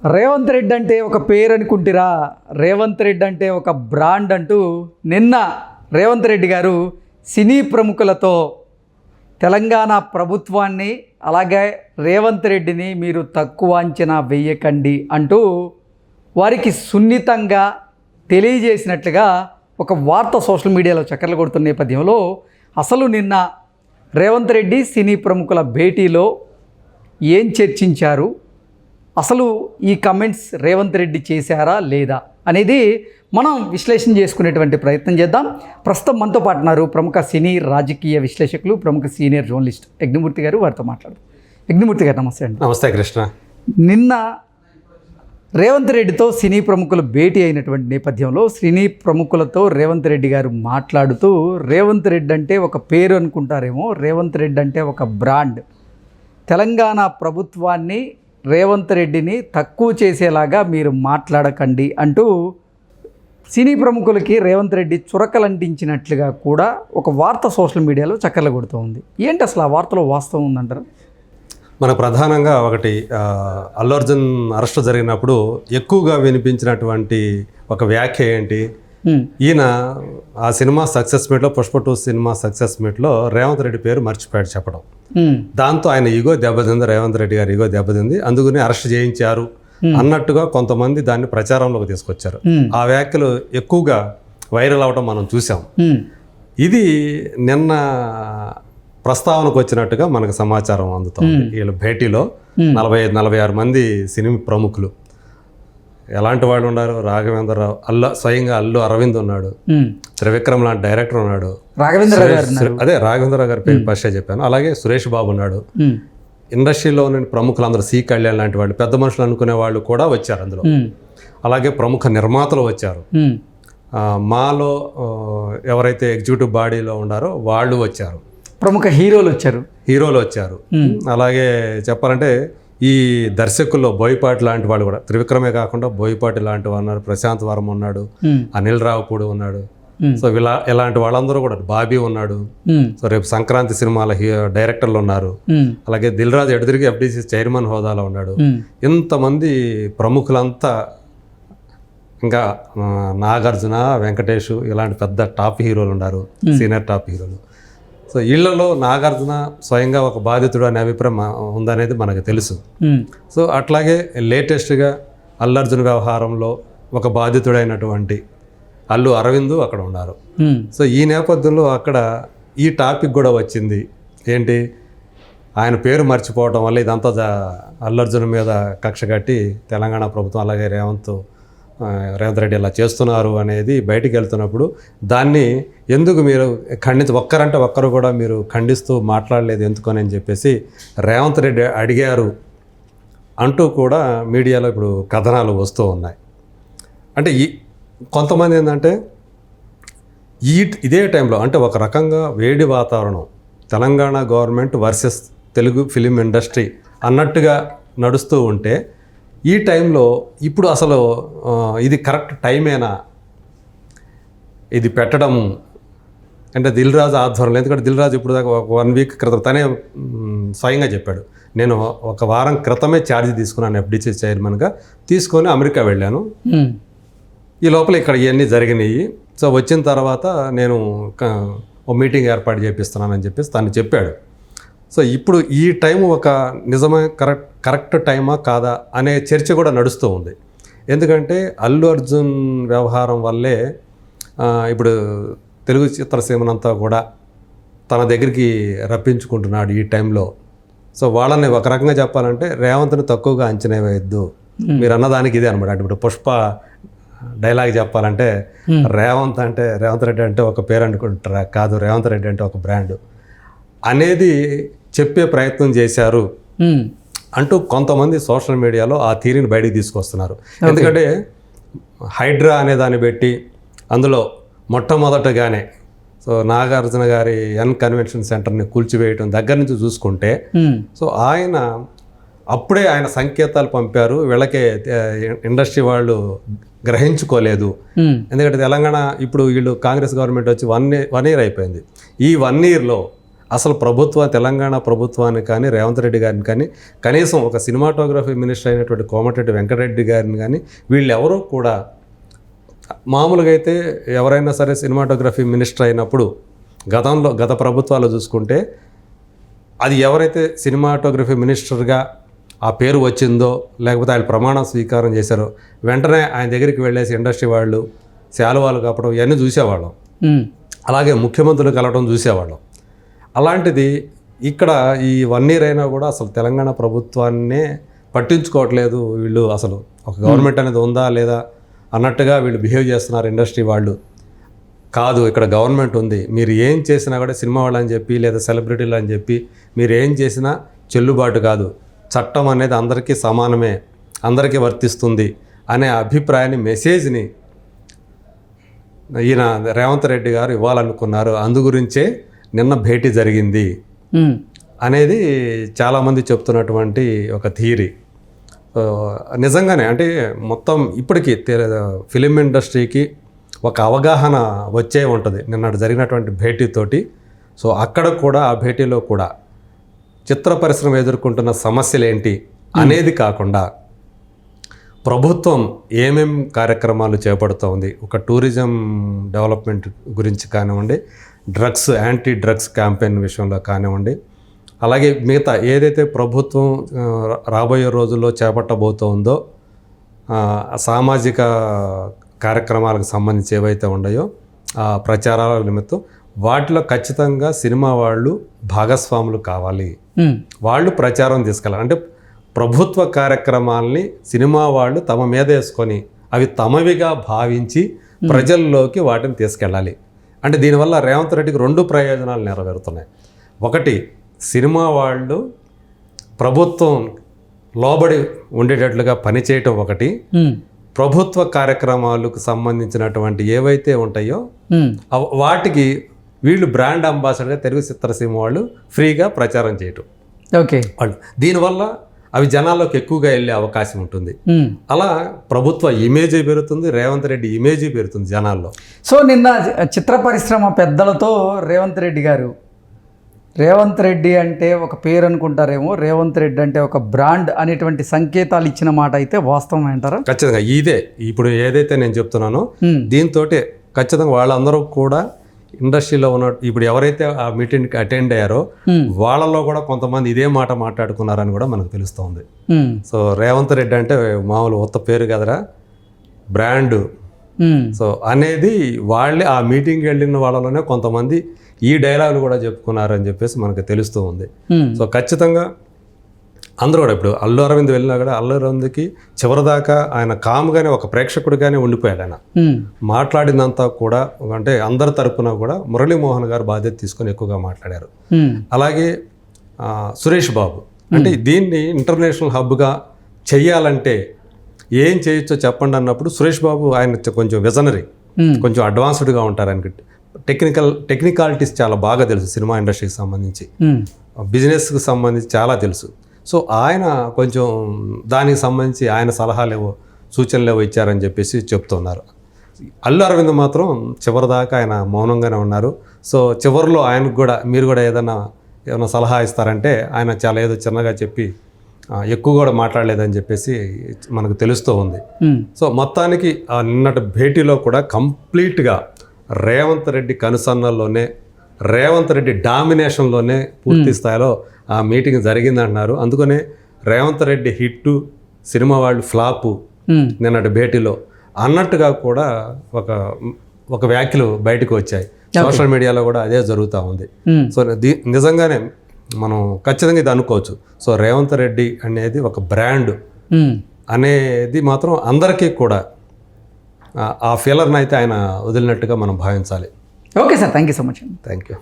రేవంత్ రెడ్డి అంటే ఒక పేరు అనుకుంటారా? రేవంత్ రెడ్డి అంటే ఒక బ్రాండ్ అంటూ నిన్న రేవంత్ రెడ్డి గారు సినీ ప్రముఖులతో తెలంగాణ ప్రభుత్వాన్ని అలాగే రేవంత్ రెడ్డిని మీరు తక్కువ అంచనా వేయకండి అంటూ వారికి సున్నితంగా తెలియజేసినట్లుగా ఒక వార్త సోషల్ మీడియాలో చక్కర్లు కొడుతున్న నేపథ్యంలో అసలు నిన్న రేవంత్ రెడ్డి సినీ ప్రముఖుల భేటీలో ఏం చర్చించారు, అసలు ఈ కమెంట్స్ రేవంత్ రెడ్డి చేశారా లేదా అనేది మనం విశ్లేషణ చేసుకునేటువంటి ప్రయత్నం చేద్దాం. ప్రస్తుతం మనతో పాటు ఉన్నారు ప్రముఖ సినీ రాజకీయ విశ్లేషకులు, ప్రముఖ సీనియర్ జర్నలిస్ట్ యజ్ఞమూర్తి గారు. వారితో మాట్లాడదాం. యజ్ఞమూర్తి గారు నమస్తే అండి. నమస్తే కృష్ణ. నిన్న రేవంత్ రెడ్డితో సినీ ప్రముఖులు భేటీ అయినటువంటి నేపథ్యంలో సినీ ప్రముఖులతో రేవంత్ రెడ్డి గారు మాట్లాడుతూ రేవంత్ రెడ్డి అంటే ఒక పేరు అనుకుంటారేమో, రేవంత్ రెడ్డి అంటే ఒక బ్రాండ్, తెలంగాణ ప్రభుత్వాన్ని రేవంత్ రెడ్డిని తక్కువ చేసేలాగా మీరు మాట్లాడకండి అంటూ సినీ ప్రముఖులకి రేవంత్ రెడ్డి చురకలంటించినట్లుగా కూడా ఒక వార్త సోషల్ మీడియాలో చక్కర్లు కొడుతూ ఉంది. ఏంటి అసలు ఆ వార్తలో వాస్తవం ఉందంటారు? మన ప్రధానంగా ఒకటి అల్లు అర్జున్ అరెస్ట్ జరిగినప్పుడు ఎక్కువగా వినిపించినటువంటి ఒక వ్యాఖ్య ఏంటి, ఈయన ఆ సినిమా సక్సెస్ మీట్లో, పుష్ప 2 సినిమా సక్సెస్ మీట్లో రేవంత్ రెడ్డి పేరు మర్చిపోయాడు చెప్పడం. దాంతో ఆయన ఈగో దెబ్బతింది, రేవంత్ రెడ్డి గారు ఈగో దెబ్బతింది, అందుకని అరెస్ట్ చేయించారు అన్నట్టుగా కొంతమంది దాన్ని ప్రచారంలోకి తీసుకొచ్చారు. ఆ వ్యాఖ్యలు ఎక్కువగా వైరల్ అవడం మనం చూసాం. ఇది నిన్న ప్రస్తావనకు వచ్చినట్టుగా మనకు సమాచారం అందుతుంది. వీళ్ళ భేటీలో 45-46 మంది సినిమా ప్రముఖులు, ఎలాంటి వాళ్ళు ఉన్నారు? రాఘవేంద్రరావు, స్వయంగా అల్లు అరవింద్ ఉన్నాడు, త్రివిక్రమ్ లాంటి డైరెక్టర్ ఉన్నాడు, రాఘవేంద్రరావు గారి పేరు ఫస్ట్ చెప్పాను, అలాగే సురేష్ బాబు ఉన్నాడు. ఇండస్ట్రీలో ఉన్న ప్రముఖులందరూ, సి కళ్యాణ్ లాంటి వాళ్ళు, పెద్ద మనుషులు అనుకునే వాళ్ళు కూడా వచ్చారు అందులో. అలాగే ప్రముఖ నిర్మాతలు వచ్చారు, మాలో ఎవరైతే ఎగ్జిక్యూటివ్ బాడీలో ఉన్నారో వాళ్ళు వచ్చారు, ప్రముఖ హీరోలు వచ్చారు. అలాగే చెప్పాలంటే ఈ దర్శకుల్లో బోయపాటి లాంటి వాళ్ళు కూడా, త్రివిక్రమే కాకుండా బోయపాటి లాంటి వాళ్ళు ఉన్నారు, ప్రశాంత్ వర్మ ఉన్నాడు, అనిల్ రావుపూడి ఉన్నాడు. సో ఇలాంటి వాళ్ళందరూ కూడా, బాబీ ఉన్నాడు. సో రేపు సంక్రాంతి సినిమాల డైరెక్టర్లు ఉన్నారు. అలాగే దిల్ రాజు ఎడదిరిగి ఎఫ్డీసీ చైర్మన్ హోదాలో ఉన్నాడు. ఇంతమంది ప్రముఖులంతా, ఇంకా నాగార్జున, వెంకటేష్ ఇలాంటి పెద్ద టాప్ హీరోలు ఉన్నారు, సీనియర్ టాప్ హీరోలు. సో వీళ్ళలో నాగార్జున స్వయంగా ఒక బాధితుడు అనే అభిప్రాయం ఉందనేది మనకు తెలుసు. సో అట్లాగే లేటెస్ట్గా అల్లు అర్జున్ వ్యవహారంలో ఒక బాధితుడైనటువంటి అల్లు అరవింద్ అక్కడ ఉన్నారు. సో ఈ నేపథ్యంలో అక్కడ ఈ టాపిక్ కూడా వచ్చింది. ఏంటి, ఆయన పేరు మర్చిపోవడం వల్ల ఇదంతా అల్లు అర్జున్ మీద కక్ష కట్టి తెలంగాణ ప్రభుత్వం అలాగే రేవంత్ రెడ్డి ఇలా చేస్తున్నారు అనేది బయటికి వెళ్తున్నప్పుడు దాన్ని ఎందుకు మీరు ఒక్కరంటే ఒక్కరు కూడా మీరు ఖండిస్తూ మాట్లాడలేదు ఎందుకని అని చెప్పేసి రేవంత్ రెడ్డి అడిగారు అంటూ కూడా మీడియాలో ఇప్పుడు కథనాలు వస్తూ ఉన్నాయి. అంటే కొంతమంది ఏంటంటే ఇదే టైంలో, అంటే ఒక రకంగా వేడి వాతావరణం, Telangana government versus Telugu film industry అన్నట్టుగా నడుస్తూ ఉంటే ఈ టైంలో ఇప్పుడు అసలు ఇది కరెక్ట్ టైమేనా ఇది పెట్టడం అంటే దిల్ రాజు ఆధ్వర్యంలో? ఎందుకంటే దిల్ రాజు ఇప్పుడు దాకా 1 వీక్ క్రితం తనే స్వయంగా చెప్పాడు, నేను 1 వారం క్రితమే ఛార్జ్ తీసుకున్నాను, ఎఫ్డీసీ చైర్మన్గా తీసుకొని అమెరికా వెళ్ళాను, ఈ లోపల ఇక్కడ ఇవన్నీ జరిగినాయి, సో వచ్చిన తర్వాత నేను ఒక మీటింగ్ ఏర్పాటు చేపిస్తున్నానని చెప్పేసి తను చెప్పాడు. సో ఇప్పుడు ఈ టైం ఒక నిజమే కరెక్ట్ టైమా కాదా అనే చర్చ కూడా నడుస్తూ ఉంది. ఎందుకంటే అల్లు అర్జున్ వ్యవహారం వల్లే ఇప్పుడు తెలుగు చిత్రసీమనంతా కూడా తన దగ్గరికి రప్పించుకుంటున్నాడు ఈ టైంలో. సో వాళ్ళని ఒక రకంగా చెప్పాలంటే రేవంత్ని తక్కువగా అంచనా వేయద్దు, మీరు అన్నదానికి ఇదే అనమాట. అంటే ఇప్పుడు పుష్ప డైలాగ్ చెప్పాలంటే రేవంత్ రెడ్డి అంటే ఒక పేరు అనుకుంటారా, కాదు, రేవంత్ రెడ్డి అంటే ఒక బ్రాండ్ అనేది చెప్పే ప్రయత్నం చేశారు అంటూ కొంతమంది సోషల్ మీడియాలో ఆ థీరీని బయటికి తీసుకొస్తున్నారు. ఎందుకంటే హైడ్రా అనే దాన్ని పెట్టి అందులో మొట్టమొదటగానే సో నాగార్జున గారి కన్వెన్షన్ సెంటర్ని కూల్చివేయటం దగ్గర నుంచి చూసుకుంటే, సో అప్పుడే ఆయన సంకేతాలు పంపారు, వీళ్ళకే ఇండస్ట్రీ వాళ్ళు గ్రహించుకోలేదు. ఎందుకంటే తెలంగాణ ఇప్పుడు వీళ్ళు కాంగ్రెస్ గవర్నమెంట్ వచ్చి 1 year అయిపోయింది. ఈ 1 yearలో అసలు తెలంగాణ ప్రభుత్వాన్ని కానీ రేవంత్ రెడ్డి గారిని కానీ కనీసం ఒక సినిమాటోగ్రఫీ మినిస్టర్ అయినటువంటి కోమటిరెడ్డి వెంకటరెడ్డి గారిని కానీ వీళ్ళెవరూ కూడా మామూలుగా అయితే ఎవరైనా సరే సినిమాటోగ్రఫీ మినిస్టర్ అయినప్పుడు గత ప్రభుత్వాలు చూసుకుంటే అది ఎవరైతే సినిమాటోగ్రఫీ మినిస్టర్గా ఆ పేరు వచ్చిందో లేకపోతే ఆయన ప్రమాణ స్వీకారం చేశారో వెంటనే ఆయన దగ్గరికి వెళ్ళేసి ఇండస్ట్రీ వాళ్ళు శాలువాలు కప్పడం ఇవన్నీ చూసేవాళ్ళం. అలాగే ముఖ్యమంత్రులు కలవడం చూసేవాళ్ళం. అలాంటిది ఇక్కడ ఈ 1 year అయినా కూడా అసలు తెలంగాణ ప్రభుత్వాన్నే పట్టించుకోవట్లేదు వీళ్ళు. అసలు ఒక గవర్నమెంట్ అనేది ఉందా లేదా అన్నట్టుగా వీళ్ళు బిహేవ్ చేస్తున్నారు ఇండస్ట్రీ వాళ్ళు. కాదు, ఇక్కడ గవర్నమెంట్ ఉంది, మీరు ఏం చేసినా కూడా సినిమా వాళ్ళు అని చెప్పి లేదా సెలబ్రిటీలు అని చెప్పి మీరు ఏం చేసినా చెల్లుబాటు కాదు, చట్టం అనేది అందరికీ సమానమే, అందరికీ వర్తిస్తుంది అనే అభిప్రాయాన్ని మెసేజ్ని ఈయన రేవంత్ రెడ్డి గారు ఇవ్వాలనుకున్నారు. అందు గురించే నిన్న భేటీ జరిగింది అనేది చాలామంది చెప్తున్నటువంటి ఒక థియరీ. నిజంగానే అంటే మొత్తం ఇప్పటికీ ఫిలిం ఇండస్ట్రీకి ఒక అవగాహన వచ్చే ఉంటుంది నిన్నటి జరిగినటువంటి భేటీతోటి. సో అక్కడ కూడా ఆ భేటీలో కూడా చిత్ర పరిశ్రమ ఎదుర్కొంటున్న సమస్యలు ఏంటి అనేది కాకుండా ప్రభుత్వం ఏమేం కార్యక్రమాలు చేపడుతోంది, ఒక టూరిజం డెవలప్మెంట్ గురించి కానివ్వండి, యాంటీ డ్రగ్స్ క్యాంపెయిన్ విషయంలో కానివ్వండి, అలాగే మిగతా ఏదైతే ప్రభుత్వం రాబోయే రోజుల్లో చేపట్టబోతోందో సామాజిక కార్యక్రమాలకు సంబంధించి ఏవైతే ఉన్నాయో ఆ ప్రచారాల నిమిత్తం వాటిలో ఖచ్చితంగా సినిమా వాళ్ళు భాగస్వాములు కావాలి, వాళ్ళు ప్రచారం తీసుకెళ్ళాలి. అంటే ప్రభుత్వ కార్యక్రమాల్ని సినిమా వాళ్ళు తమ మీద వేసుకొని అవి తమవిగా భావించి ప్రజల్లోకి వాటిని తీసుకెళ్ళాలి. అంటే దీనివల్ల రేవంత్ రెడ్డికి 2 ప్రయోజనాలు నెరవేరుతున్నాయి. ఒకటి, సినిమా వాళ్ళు ప్రభుత్వం లోబడి ఉండేటట్లుగా పనిచేయటం ఒకటి, ప్రభుత్వ కార్యక్రమాలకు సంబంధించినటువంటి ఏవైతే ఉంటాయో వాటికి వీళ్ళు బ్రాండ్ అంబాసిడర్గా తెలుగు చిత్రసీమ వాళ్ళు ఫ్రీగా ప్రచారం చేయటం. ఓకే, వాళ్ళు దీనివల్ల అవి జనాల్లోకి ఎక్కువగా వెళ్ళే అవకాశం ఉంటుంది. అలా ప్రభుత్వ ఇమేజీ పెరుగుతుంది, రేవంత్ రెడ్డి ఇమేజీ పెరుగుతుంది జనాల్లో. సో నిన్న చిత్ర పరిశ్రమ పెద్దలతో రేవంత్ రెడ్డి అంటే ఒక పేరు అనుకుంటారేమో, రేవంత్ రెడ్డి అంటే ఒక బ్రాండ్ అనేటువంటి సంకేతాలు ఇచ్చిన మాట అయితే వాస్తవం అంటారా? ఖచ్చితంగా ఇదే ఇప్పుడు ఏదైతే నేను చెప్తున్నానో దీంతో ఖచ్చితంగా వాళ్ళందరూ కూడా ఇండస్ట్రీలో ఉన్న ఇప్పుడు ఎవరైతే ఆ మీటింగ్కి అటెండ్ అయ్యారో వాళ్ళలో కూడా కొంతమంది ఇదే మాట మాట్లాడుకున్నారని కూడా మనకు తెలుస్తోంది. సో రేవంత్ రెడ్డి అంటే మామూలు ఉత్త పేరు కదరా, బ్రాండ్ సో అనేది వాళ్ళే ఆ మీటింగ్కి వెళ్ళిన వాళ్ళలోనే కొంతమంది ఈ డైలాగులు కూడా చెప్పుకున్నారని చెప్పేసి మనకు తెలుస్తూ ఉంది. సో ఖచ్చితంగా అందరూ కూడా ఇప్పుడు అల్లు అరవింద్ వెళ్ళినా కూడా అల్లు అరవింద్కి చివరిదాకా ఆయన కామ్గానే ఒక ప్రేక్షకుడిగానే ఉండిపోయాడు. ఆయన మాట్లాడిందంతా కూడా అంటే అందరి తరపున కూడా మురళీమోహన్ గారు బాధ్యత తీసుకొని ఎక్కువగా మాట్లాడారు. అలాగే సురేష్ బాబు అంటే దీన్ని ఇంటర్నేషనల్ హబ్గా చెయ్యాలంటే ఏం చేయొచ్చో చెప్పండి అన్నప్పుడు సురేష్ బాబు ఆయన కొంచెం విజనరీ, కొంచెం అడ్వాన్స్డ్గా ఉంటారు. ఆయనకి టెక్నికాలిటీస్ చాలా బాగా తెలుసు, సినిమా ఇండస్ట్రీకి సంబంధించి బిజినెస్కి సంబంధించి చాలా తెలుసు. సో ఆయన కొంచెం దానికి సంబంధించి ఆయన సలహాలేవో సూచనలేవో ఇచ్చారని చెప్పేసి చెప్తున్నారు. అల్లు అరవింద్ మాత్రం చివరిదాకా ఆయన మౌనంగానే ఉన్నారు. సో చివరిలో ఆయనకు కూడా మీరు కూడా ఏదైనా సలహా ఇస్తారంటే ఆయన చాలా ఏదో చిన్నగా చెప్పి ఎక్కువ కూడా మాట్లాడలేదని చెప్పేసి మనకు తెలుస్తూ ఉంది. సో మొత్తానికి నిన్నటి భేటీలో కూడా కంప్లీట్గా రేవంత్ రెడ్డి కనుసన్నల్లోనే, రేవంత్ రెడ్డి డామినేషన్లోనే పూర్తి స్థాయిలో ఆ మీటింగ్ జరిగిందంటున్నారు. అందుకనే రేవంత్ రెడ్డి హిట్టు, సినిమా వాళ్ళు ఫ్లాపు నిన్నటి భేటీలో అన్నట్టుగా కూడా ఒక వ్యాఖ్యలు బయటకు వచ్చాయి. సోషల్ మీడియాలో కూడా అదే జరుగుతూ ఉంది. సో నిజంగానే మనం ఖచ్చితంగా ఇది అనుకోవచ్చు. సో రేవంత్ రెడ్డి అనేది ఒక బ్రాండ్ అనేది మాత్రం అందరికీ కూడా ఆ ఫీలర్ని అయితే ఆయన వదిలినట్టుగా మనం భావించాలి. Okay sir, thank you so much. Thank you.